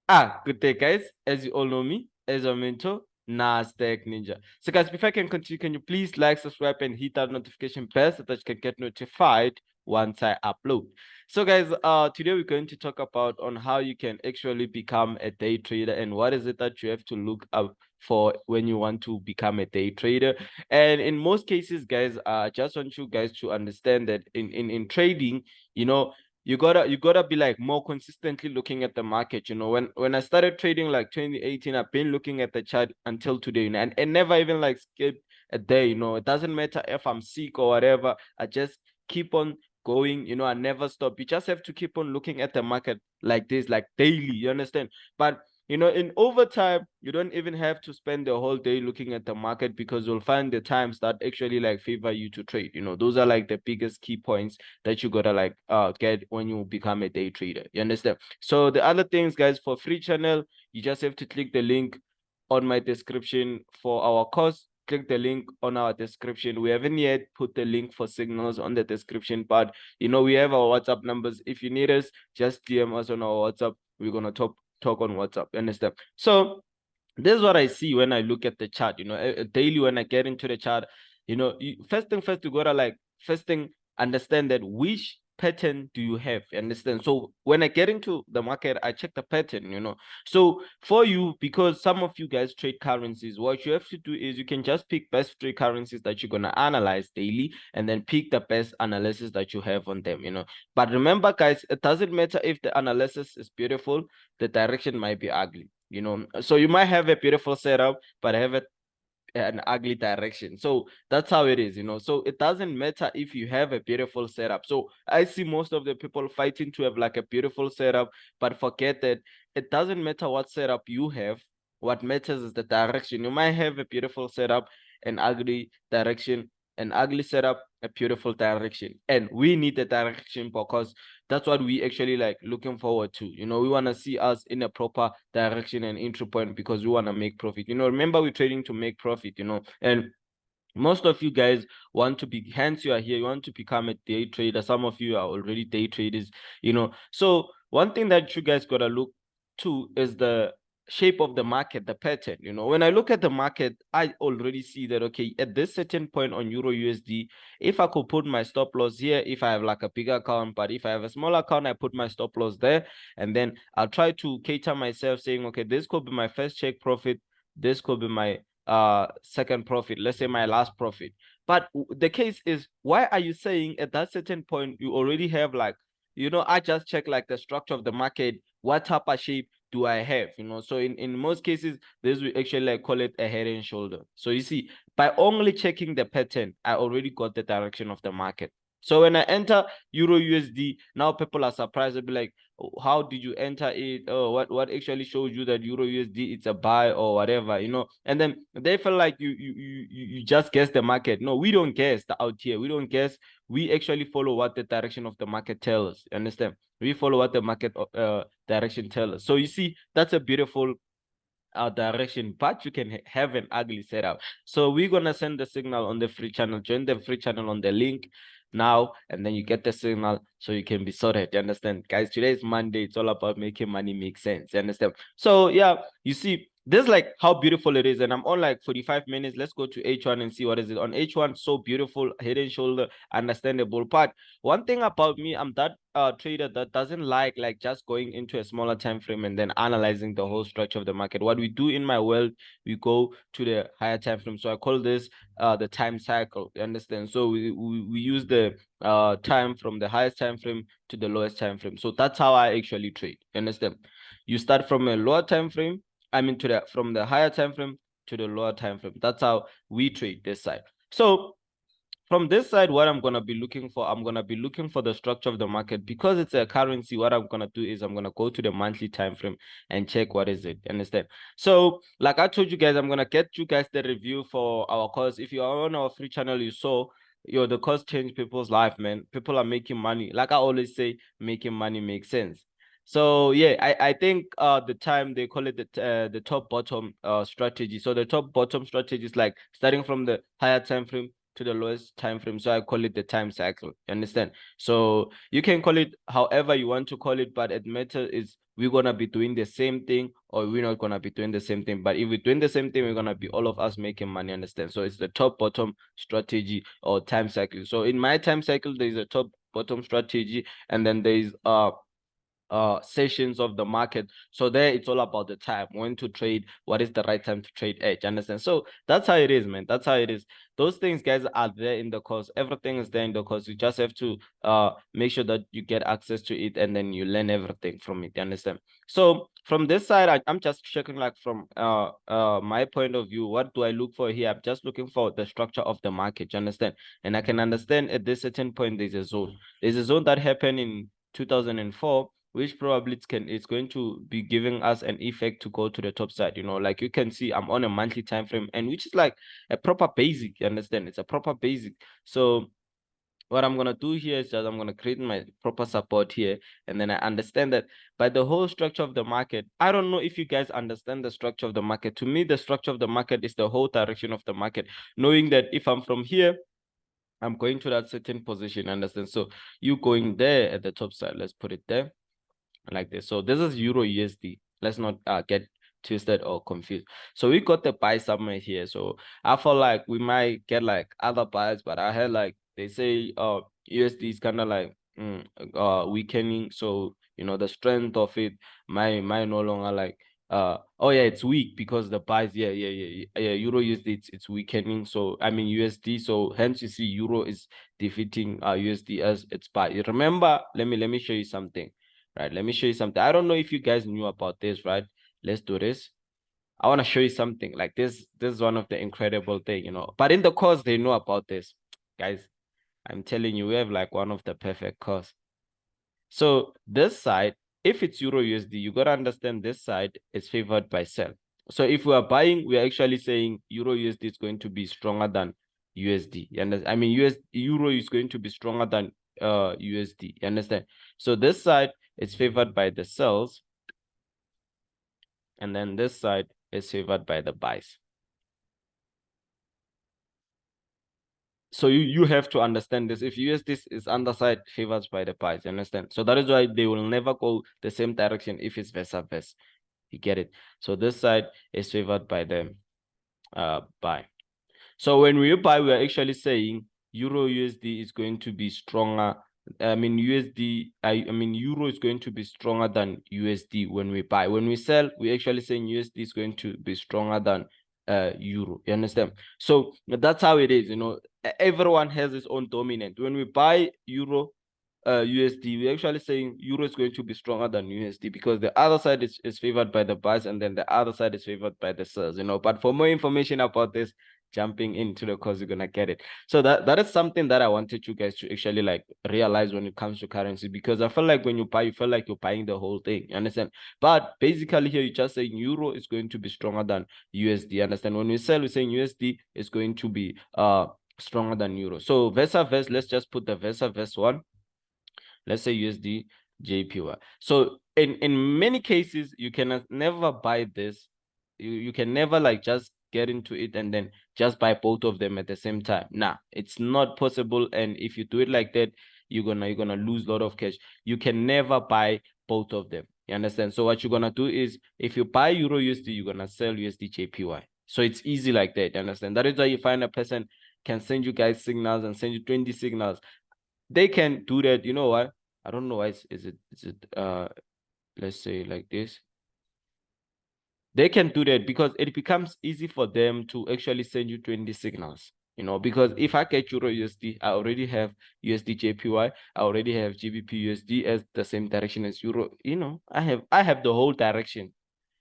Good day, guys. As you all know me, as a mentor, Nasdaq Ninja. So, guys, before I can continue, can you please like, subscribe, and hit that notification bell so that you can get notified once I upload. So, guys, today we're going to talk about on how you can actually become a day trader and what is it that you have to look up for when you want to become a day trader. And in most cases, guys, I just want you guys to understand that in trading, you know, you gotta be like more consistently looking at the market. When I started trading like 2018, I've been looking at the chart until today, and never even like skip a day. It doesn't matter if I'm sick or whatever. I just keep on going. I never stop. You just have to keep on looking at the market like this, like daily. You understand? But in overtime, you don't even have to spend the whole day looking at the market, because you'll find the times that actually like favor you to trade. Those are like the biggest key points that you gotta like get when you become a day trader. You understand? So the other things, guys, for free channel, you just have to click the link on my description for our course. Click the link on our description. We haven't yet put the link for signals on the description, but we have our WhatsApp numbers. If you need us, just DM us on our WhatsApp. We're gonna talk on WhatsApp. You understand? So this is what I see when I look at the chart. Daily when I get into the chart, first thing first, you gotta like first thing understand that which pattern do you have. You understand? So when I get into the market, I check the pattern. So for you, because some of you guys trade currencies, what you have to do is you can just pick best three currencies that you're gonna analyze daily, and then pick the best analysis that you have on them. But remember, guys, it doesn't matter if the analysis is beautiful, the direction might be ugly. So you might have a beautiful setup but have an ugly direction. So that's how it is. So it doesn't matter if you have a beautiful setup. So I see most of the people fighting to have like a beautiful setup, but forget that it doesn't matter what setup you have. What matters is the direction. You might have a beautiful setup, an ugly direction, an ugly setup, a beautiful direction, and we need the direction, because that's what we actually like looking forward to. We want to see us in a proper direction and entry point, because we want to make profit. Remember, we're trading to make profit. And most of you guys want to be, hence you are here, you want to become a day trader. Some of you are already day traders. So one thing that you guys got to look to is the shape of the market, the pattern. When I look at the market, I already see that, okay, at this certain point on Euro USD, if I could put my stop loss here, if I have like a bigger account, but if I have a smaller account, I put my stop loss there, and then I'll try to cater myself, saying, okay, this could be my first check profit, this could be my second profit, let's say my last profit. But the case is, why are you saying at that certain point you already have like, I just check like the structure of the market, what type of shape do I have? So in most cases, this we actually like call it a head and shoulder. So you see, by only checking the pattern, I already got the direction of the market. So when I enter Euro USD, now people are surprised. They'll be like, "Oh, how did you enter it? Oh, what actually shows you that Euro USD it's a buy or whatever?" And then they feel like you just guess the market. No, we don't guess out here. We don't guess. We actually follow what the direction of the market tells us. You understand? We follow what the market direction tells us. So you see, that's a beautiful direction, but you can have an ugly setup. So we're gonna send the signal on the free channel. Join the free channel on the link now, and then you get the signal so you can be sorted. You understand, guys? Today is Monday. It's all about making money make sense. You understand? So yeah, you see, this is like how beautiful it is, and I'm on like 45 minutes. Let's go to H1 and see what is it on H1. So beautiful, head and shoulder, understandable. But one thing about me, I'm that trader that doesn't like just going into a smaller time frame and then analyzing the whole structure of the market. What we do in my world, we go to the higher time frame. So I call this the time cycle. You understand? So we use the time from the highest time frame to the lowest time frame. So that's how I actually trade. You understand? You start from a lower time frame, I mean from the higher time frame to the lower time frame. That's how we trade this side. So from this side, what I'm going to be looking for, I'm going to be looking for the structure of the market. Because it's a currency, what I'm going to do is I'm going to go to the monthly time frame and check what is it. Understand? So like I told you guys, I'm going to get you guys the review for our course. If you are on our free channel, you saw the course changed people's life, man. People are making money. Like I always say, making money makes sense. So yeah, I think the time they call it the top bottom strategy. So the top bottom strategy is like starting from the higher time frame to the lowest time frame, so I call it the time cycle. You understand? So you can call it however you want to call it, but it matters is we're gonna be doing the same thing or we're not gonna be doing the same thing. But if we're doing the same thing, we're gonna be all of us making money. Understand? So it's the top bottom strategy or time cycle. So in my time cycle, there's a top bottom strategy, and then there's sessions of the market. So there it's all about the time, when to trade, what is the right time to trade at. Understand? So that's how it is, man. That's how it is. Those things, guys, are there in the course. Everything is there in the course. You just have to make sure that you get access to it, and then you learn everything from it. You understand? So from this side, I'm just checking, like, from my point of view, what do I look for here? I'm just looking for the structure of the market. You understand? And I can understand at this certain point there's a zone. There's a zone that happened in 2004, which probably it's going to be giving us an effect to go to the top side. You know, like you can see I'm on a monthly time frame, and which is like a proper basic. You understand? It's a proper basic. So what I'm gonna do here is just I'm gonna create my proper support here, and then I understand that by the whole structure of the market. I don't know if you guys understand the structure of the market. To me, the structure of the market is the whole direction of the market, knowing that if I'm from here, I'm going to that certain position. Understand? So you going there at the top side, let's put it there like this. So this is Euro USD. Let's not get twisted or confused. So we got the buy somewhere here. So I feel like we might get like other buys, but I heard like they say USD is kind of like weakening. So you know the strength of it might no longer like oh yeah, it's weak because the buys, yeah, Euro USD, it's weakening. So I mean USD, so hence you see Euro is defeating USD as its buy. Remember, let me show you something. Right, let me show you something. I don't know if you guys knew about this, right? Let's do this. I want to show you something like this. This is one of the incredible thing, you know. But in the course, they know about this. Guys, I'm telling you, we have like one of the perfect course. So this side, if it's Euro USD, you got to understand this side is favored by sell. So if we are buying, we are actually saying Euro USD is going to be stronger than USD. You understand? I mean, Euro is going to be stronger than USD. You understand? So this side is favored by the sells, and then this side is favored by the buys. So you have to understand this. If USD is underside, favored by the buys. You understand? So that is why they will never go the same direction if it's versa versa. You get it? So this side is favored by the buy. So when we buy, we're actually saying Euro USD is going to be stronger. I mean Euro is going to be stronger than USD when we buy. When we sell, we're actually saying USD is going to be stronger than Euro. You understand? So that's how it is. You know, everyone has his own dominant. When we buy Euro, USD, we're actually saying Euro is going to be stronger than USD because the other side is favored by the buys, and then the other side is favored by the sells. You know, but for more information about this, jumping into the course, you're gonna get it. So that is something that I wanted you guys to actually like realize when it comes to currency, because I feel like when you buy, you feel like you're buying the whole thing. You understand? But basically here, you're just saying Euro is going to be stronger than USD. Understand? When we sell, we're saying USD is going to be stronger than Euro. So versa versa, let's just put the versa versa one. Let's say USD JPY. So in many cases, you can never buy this. You can never like just get into it and then just buy both of them at the same time. Nah, it's not possible. And if you do it like that, you're gonna lose a lot of cash. You can never buy both of them. You understand? So what you're gonna do is, if you buy Euro USD, you're gonna sell USD JPY. So it's easy like that. You understand? That is why you find a person can send you guys signals and send you 20 signals. They can do that. You know what? I don't know why is it let's say like this. They can do that because it becomes easy for them to actually send you 20 signals. You know, because if I get Euro USD, I already have USD JPY, I already have GBP USD as the same direction as Euro. You know, I have the whole direction.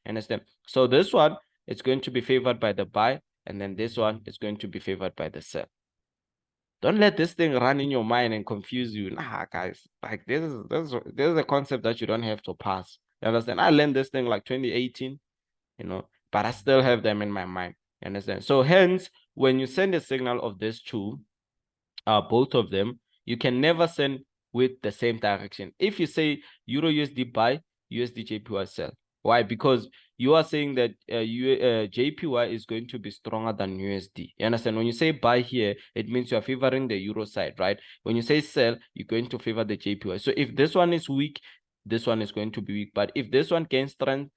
Understand? So this one, it's going to be favored by the buy, and then this one is going to be favored by the sell. Don't let this thing run in your mind and confuse you. Nah, guys, like this is a concept that you don't have to pass. You understand? I learned this thing like 2018, you know, but I still have them in my mind. You understand? So hence, when you send a signal of these two, both of them, you can never send with the same direction. If you say Euro USD buy, USD JPY sell, Why? Because you are saying that JPY is going to be stronger than USD. You understand? When you say buy here, it means you are favoring the euro side, right? When you say sell, you're going to favor the JPY. So if this one is weak, this one is going to be weak. But if this one gains strength,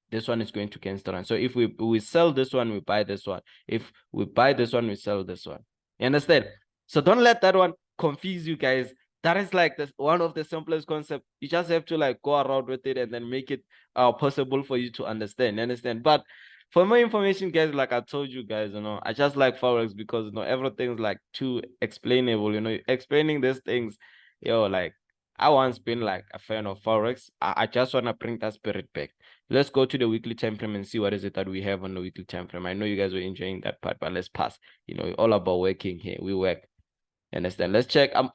this one is going to gain strength. So if we sell this one, we buy this one. If we buy this one, we sell this one. You understand? So don't let that one confuse you guys. That is like one of the simplest concepts. You just have to like go around with it and then make it possible for you to understand. You understand? But for more information, guys, like I told you guys, I just like Forex because everything's like too explainable. Explaining these things, like I once been like a fan of Forex. I just want to bring that spirit back. Let's go to the weekly time frame and see what is it that we have on the weekly time frame. I know you guys were enjoying that part, but let's pass. All about working here. We work. Understand? Let's check. I'm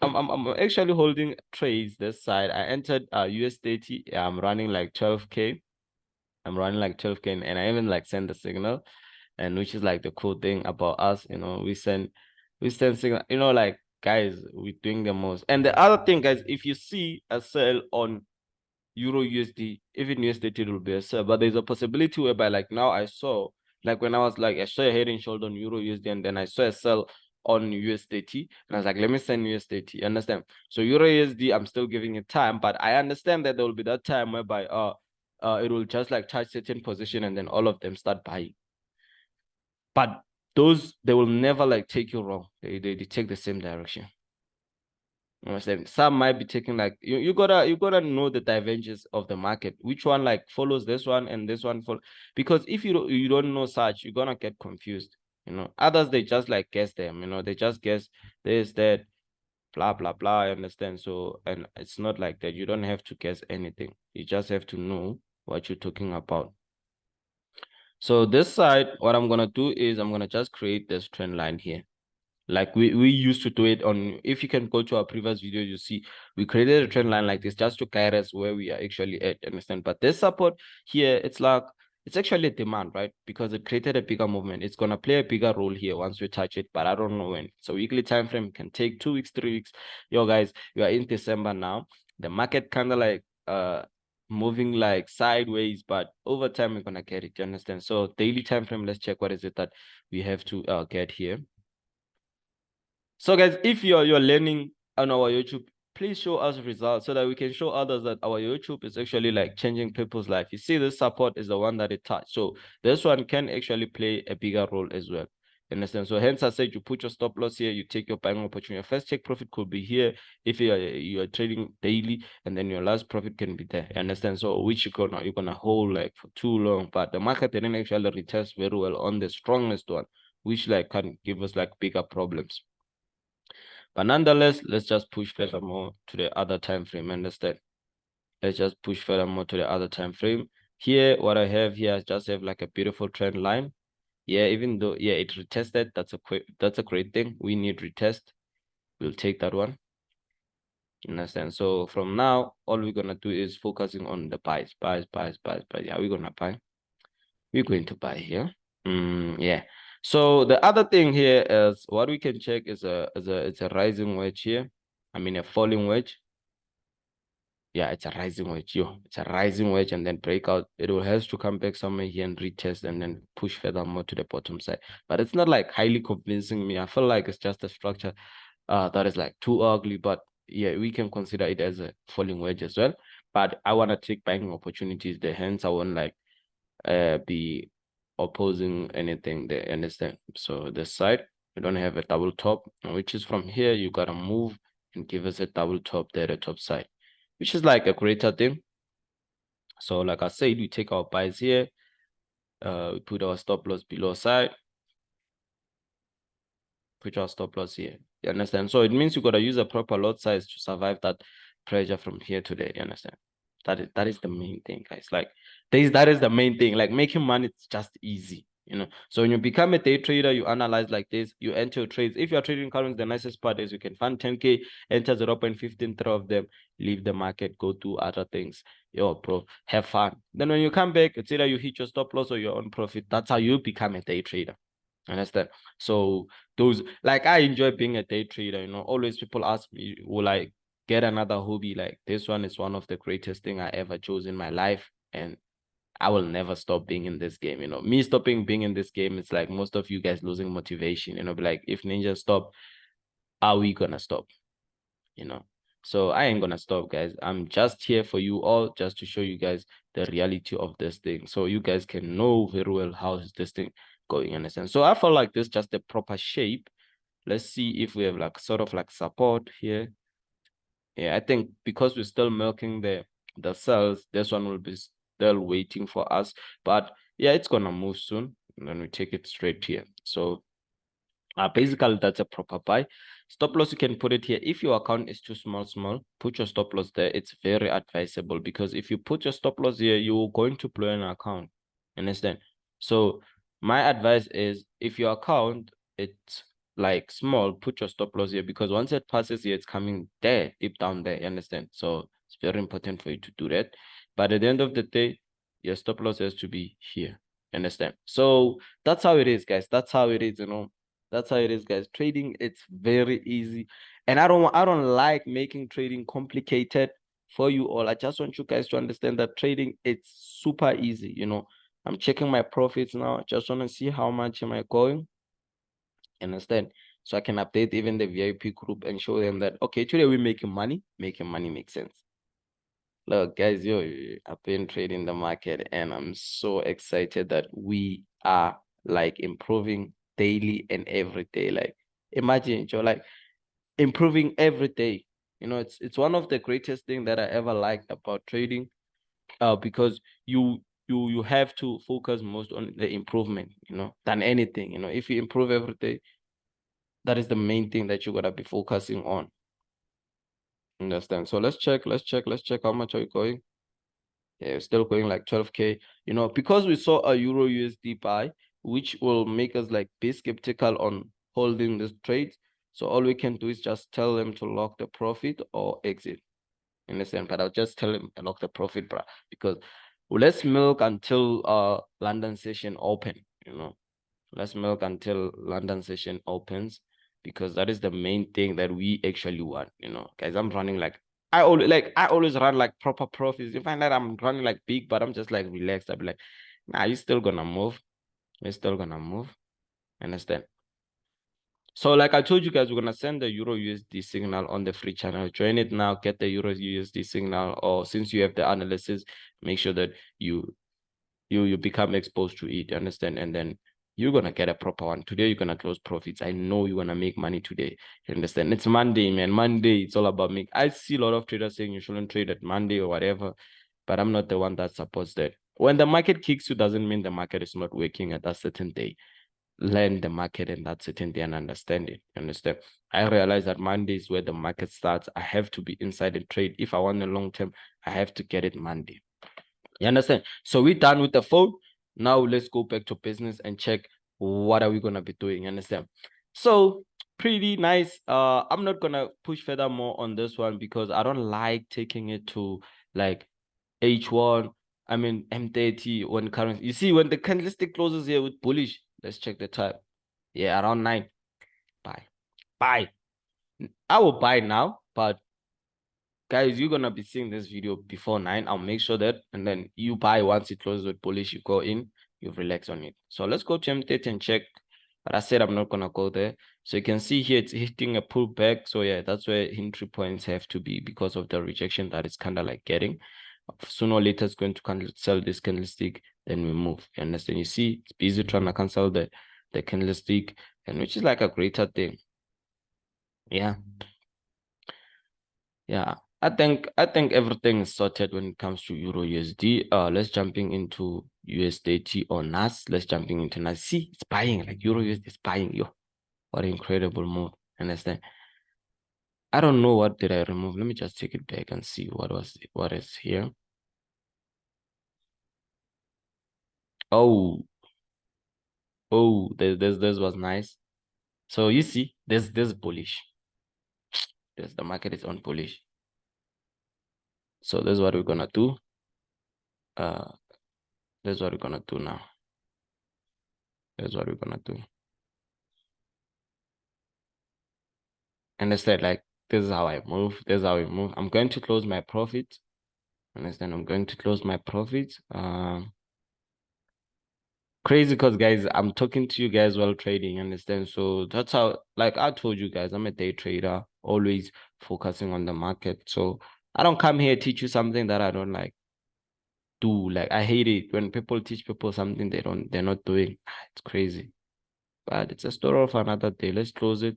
actually holding trades this side. I entered US30. I'm running like 12K. I'm running like 12K, and I even like send the signal, and which is like the cool thing about us. We send signal. Like guys, we're doing the most. And the other thing, guys, if you see a sell on Euro USD, even USDT will be a sell, but there's a possibility whereby like now I saw, like when I was like I saw a head and shoulder on Euro USD, and then I saw a sell on USDT, and I was like, let me send USDT. You understand? So Euro USD, I'm still giving it time, but I understand that there will be that time whereby it will just like touch certain position and then all of them start buying. But those, they will never like take you wrong. They take the same direction. Some might be taking like you gotta know the divergence of the market, which one like follows this one and this one follow, because if you don't know such, you're gonna get confused. Others, they just like guess them, they just guess this, that, blah blah blah. I understand. So, and it's not like that. You don't have to guess anything, you just have to know what you're talking about. So this side, what I'm gonna do is I'm gonna just create this trend line here. Like we used to do it on, if you can go to our previous videos, you see we created a trend line like this just to guide us where we are actually at, understand? But this support here, it's like, it's actually a demand, right? Because it created a bigger movement. It's gonna play a bigger role here once we touch it, but I don't know when. So weekly time frame can take 2 weeks, 3 weeks. Yo guys, we are in December now. The market kind of like moving like sideways, but over time we're gonna get it, you understand? So daily time frame, let's check what is it that we have to get here. So guys, if you're learning on our YouTube, please show us results so that we can show others that our YouTube is actually like changing people's life. You see, this support is the one that it touched. So this one can actually play a bigger role as well. Understand? So hence I said you put your stop loss here, you take your buying opportunity. Your first check profit could be here if you are trading daily, and then your last profit can be there. Understand? So which you're gonna hold like for too long, but the market didn't actually retest very well on the strongest one, which like can give us like bigger problems. But nonetheless, let's just push furthermore to the other time frame. Understand? Let's just push furthermore to the other time frame. Here, what I have here, I just have like a beautiful trend line. Yeah, even though it retested, that's a great thing. We need retest. We'll take that one. Understand? So from now, all we're gonna do is focusing on the buys. Yeah, we're gonna buy. We're going to buy here. Yeah. So the other thing here is what we can check is it's a rising wedge here. I mean a falling wedge. Yeah, it's a rising wedge. It's a rising wedge and then breakout. It will have to come back somewhere here and retest and then push further more to the bottom side. But it's not like highly convincing me. I feel like it's just a structure that is like too ugly. But yeah, we can consider it as a falling wedge as well. But I want to take buying opportunities there. Hence, I won't like be opposing anything there, understand? So this side, we don't have a double top, which is from here, you gotta move and give us a double top there, the top side, which is like a greater thing. So like I said, we take our buys here, we put our stop loss below side, put our stop loss here, you understand? So it means you gotta use a proper lot size to survive that pressure from here to there, you understand? That is the main thing, guys. Like that is the main thing. Like making money, it's just easy, So when you become a day trader, you analyze like this, you enter your trades. If you're trading currents, the nicest part is you can fund 10K, enter 0.15 of them, leave the market, go do other things. Yo, bro, have fun. Then when you come back, it's either you hit your stop loss or your own profit. That's how you become a day trader. Understand? So those, like, I enjoy being a day trader. Always people ask me, will I get another hobby? Like this one is one of the greatest thing I ever chose in my life, and I will never stop being in this game. You know, me stopping being in this game, it's like most of you guys losing motivation. You know, be like, if Ninja stop, are we gonna stop? You know, so I ain't gonna stop, guys. I'm just here for you all, just to show you guys the reality of this thing, so you guys can know very well how is this thing going, understand? So I feel like this just a proper shape. Let's see if we have like sort of like support here. Yeah, I think because we're still milking the cells, this one will be still waiting for us. But yeah, it's gonna move soon, and then we take it straight here. So basically that's a proper buy. Stop loss, you can put it here. If your account is too small, put your stop loss there. It's very advisable, because if you put your stop loss here, you're going to blow an account. Understand? So my advice is, if your account it's like small, put your stop loss here, because once it passes here, it's coming there, deep down there. You understand? So it's very important for you to do that. But at the end of the day, your stop loss has to be here. Understand? So that's how it is, guys. That's how it is, you know. That's how it is, guys. Trading, it's very easy. And I don't like making trading complicated for you all. I just want you guys to understand that trading, it's super easy. You know, I'm checking my profits now. I just want to see how much am I going. Understand? So I can update even the VIP group and show them that, okay, today we're making money. Making money makes sense. Look, guys, I've been trading the market, and I'm so excited that we are like improving daily and every day. Like, imagine, Joe, like improving every day. You know, it's one of the greatest thing that I ever liked about trading. Because you have to focus most on the improvement, you know, than anything. You know, if you improve every day, that is the main thing that you gotta be focusing on. Understand? So let's check how much are you going. Yeah, still going like 12K, you know, because we saw a Euro USD buy, which will make us like be skeptical on holding this trade. So all we can do is just tell them to lock the profit or exit. Understand? But I'll just tell them to lock the profit, bro, because let's milk until London session open, you know. Let's milk until London session opens, because that is the main thing that we actually want, you know. Guys, I'm running like I always run like proper profits. You find that I'm running like big, but I'm just like relaxed. I'll be like, nah, you're still gonna move. You're still gonna move. Understand? So like I told you guys, we're gonna send the Euro USD signal on the free channel. Join it now, get the Euro USD signal, or since you have the analysis, make sure that you become exposed to it, understand? And then you're gonna get a proper one. Today you're gonna close profits. I know you're gonna make money today. You understand? It's Monday, man. Monday, it's all about me. I see a lot of traders saying you shouldn't trade at Monday or whatever, but I'm not the one that supports that. When the market kicks you, doesn't mean the market is not working at that certain day. Learn the market and that certain day and understand it. You understand? I realize that Monday is where the market starts. I have to be inside and trade. If I want a long term, I have to get it Monday. You understand? So we're done with the phone. Now let's go back to business and check what are we gonna be doing. You understand? So pretty nice. I'm not gonna push further more on this one, because I don't like taking it to like H1. I mean M30 when currency. You see, when the candlestick closes here with bullish, let's check the time. Yeah, around 9. Buy. Buy. I will buy now, but guys, you're gonna be seeing this video before 9. I'll make sure that, and then you buy once it closes with bullish, you go in, you relax on it. So let's go to M30 and check. But I said I'm not gonna go there. So you can see here it's hitting a pullback. So yeah, that's where entry points have to be, because of the rejection that it's kind of like getting. Sooner or later it's going to cancel this candlestick, then we move. You understand? You see, it's busy trying to cancel the candlestick, and which is like a greater thing. Yeah. Yeah, I think everything is sorted when it comes to Euro USD. Let's jumping into US30 or NAS. Let's jumping into NAS. See, it's buying, like Euro USD is buying. Yo, what an incredible move. Understand? I don't know what did I remove. Let me just take it back and see what is here. Oh, this was nice. So you see, this bullish. The market is on bullish. So this is what we're gonna do. This is what we're gonna do now. This is what we're gonna do. Understand? Like, this is how I move. This is how we move. I'm going to close my profit. Understand? I'm going to close my profit. Crazy because guys, I'm talking to you guys while trading, understand? So that's how, like I told you guys, I'm a day trader, always focusing on the market. So I don't come here teach you something that I don't like do. Like I hate it when people teach people something they're not doing. It's crazy. But it's a story of another day. Let's close it.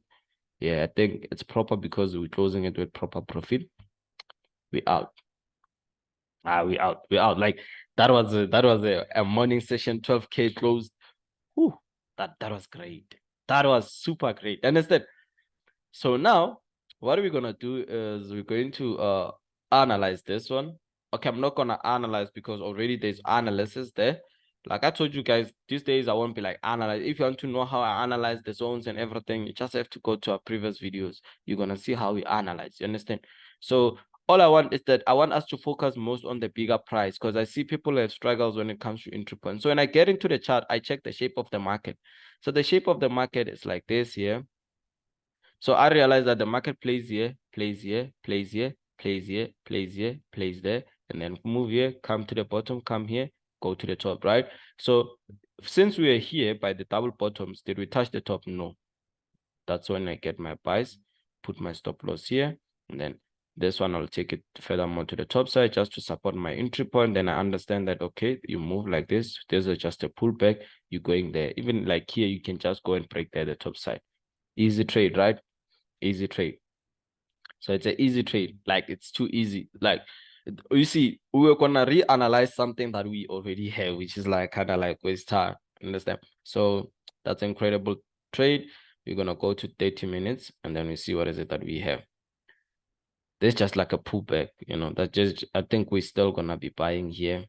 Yeah, I think it's proper because we're closing it with proper profit. We out. We out. We out. Like that was a morning session, 12K closed. Whew, that was great. That was super great. Understand? So now what we're gonna do is we're going to analyze this one. Okay, I'm not gonna analyze because already there's analysis there. Like I told you guys, these days I won't be like analyze. If you want to know how I analyze the zones and everything, you just have to go to our previous videos. You're gonna see how we analyze. You understand? So all I want is that I want us to focus most on the bigger price because I see people have struggles when it comes to entry point. So when I get into the chart, I check the shape of the market. So the shape of the market is like this here. So I realized that the market plays here, plays here, plays here, plays here, plays here, plays there, and then move here, come to the bottom, come here, go to the top, right? So since we are here by the double bottoms, did we touch the top? No. That's when I get my buys, put my stop loss here, and then this one I'll take it furthermore to the top side just to support my entry point. Then I understand that okay, you move like this. There's just a pullback. You're going there. Even like here, you can just go and break there the top side. Easy trade, right? Easy trade. So it's an easy trade. Like it's too easy. Like you see, we were gonna reanalyze something that we already have, which is like kind of like waste time. Understand? So that's incredible trade. We're gonna go to 30 minutes and then we see what is it that we have. This just like a pullback, you know. That just I think we're still gonna be buying here.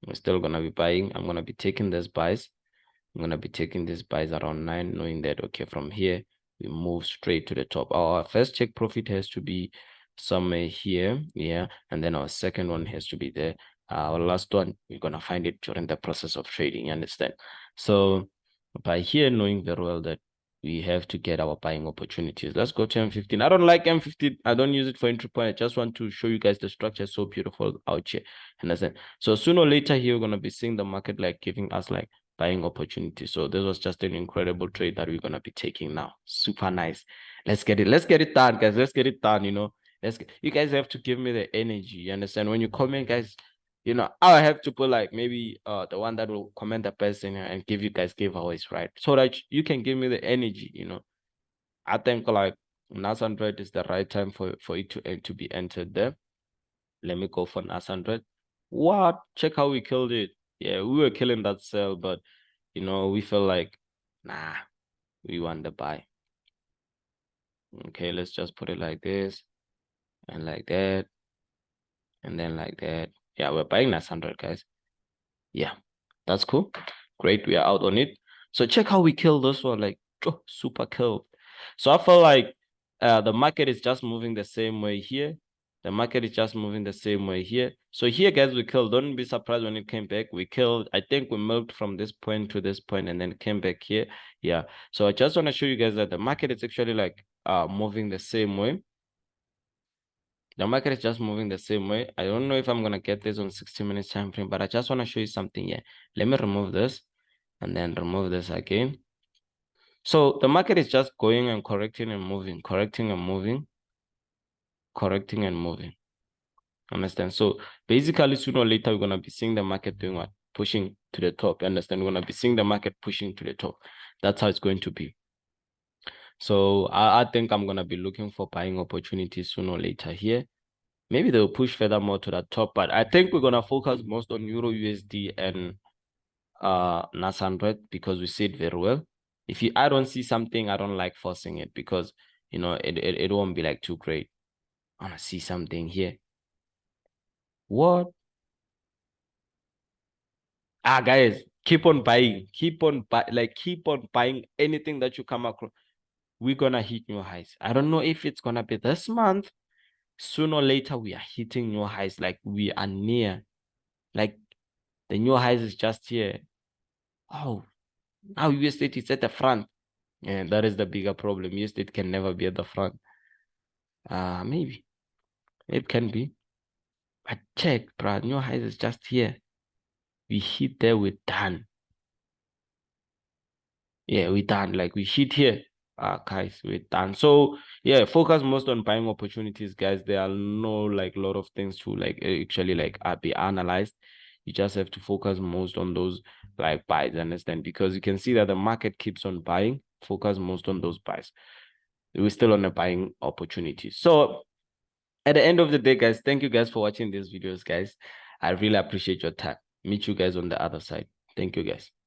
We're still gonna be buying. I'm gonna be taking this buys. I'm gonna be taking these buys around 9, knowing that okay, from here we move straight to the top. Our first check profit has to be somewhere here, yeah, and then our second one has to be there. Our last one, we're gonna find it during the process of trading, you understand? So by here knowing very well that we have to get our buying opportunities. Let's go to M15. I don't like M15. I don't use it for entry point. I just want to show you guys the structure is so beautiful out here. Understand? So sooner or later here, we're going to be seeing the market like giving us like buying opportunity. So this was just an incredible trade that we're going to be taking now. Super nice. Let's get it. Let's get it done, guys. Let's get it done, you know. You guys have to give me the energy. You understand? When you comment, guys, you know, I have to put like maybe the one that will comment the person and give you guys giveaways, right? So that you can give me the energy, you know. I think like NAS 100 is the right time for it to be entered there. Let me go for NAS 100. What? Check how we killed it. Yeah, we were killing that sell, but you know, we feel like nah, we want the buy. Okay, let's just put it like this and like that and then like that. Yeah, we're buying NAS 100, guys. Yeah, that's cool. Great, we are out on it. So check how we kill this one, like oh, super kill. So I feel like the market is just moving the same way here. The market is just moving the same way here. So here, guys, we killed. Don't be surprised when it came back. We killed. I think we moved from this point to this point and then came back here. Yeah. So I just want to show you guys that the market is actually like moving the same way. The market is just moving the same way. I don't know if I'm gonna get this on 60 minutes time frame, but I just want to show you something here. Let me remove this and then remove this again. So the market is just going and correcting and moving, correcting and moving, correcting and moving. Understand? So basically, sooner or later, we're gonna be seeing the market doing what? Pushing to the top. Understand? We're gonna be seeing the market pushing to the top. That's how it's going to be. So I think I'm gonna be looking for buying opportunities sooner or later here. Maybe they'll push further more to the top, but I think we're gonna focus most on Euro USD and NAS 100 because we see it very well. I don't see something, I don't like forcing it because you know it won't be like too great. I wanna see something here. What? Guys, keep on buying, keep on buying anything that you come across. We're gonna hit new highs. I don't know if it's gonna be this month. Sooner or later, we are hitting new highs. Like we are near. Like the new highs is just here. Oh, now US30 is at the front. And that is the bigger problem. US30 can never be at the front. Maybe. It can be. But check, bro. New highs is just here. We hit there, we're done. yeah, we done. Like we hit here. Guys, we're done. So yeah, focus most on buying opportunities, guys. There are no like lot of things to like actually like be analyzed. You just have to focus most on those like buys, understand? Because you can see that the market keeps on buying. Focus most on those buys. We're still on a buying opportunity. So at the end of the day, guys, thank you guys for watching these videos, guys. I really appreciate your time. Meet you guys on the other side. Thank you, guys.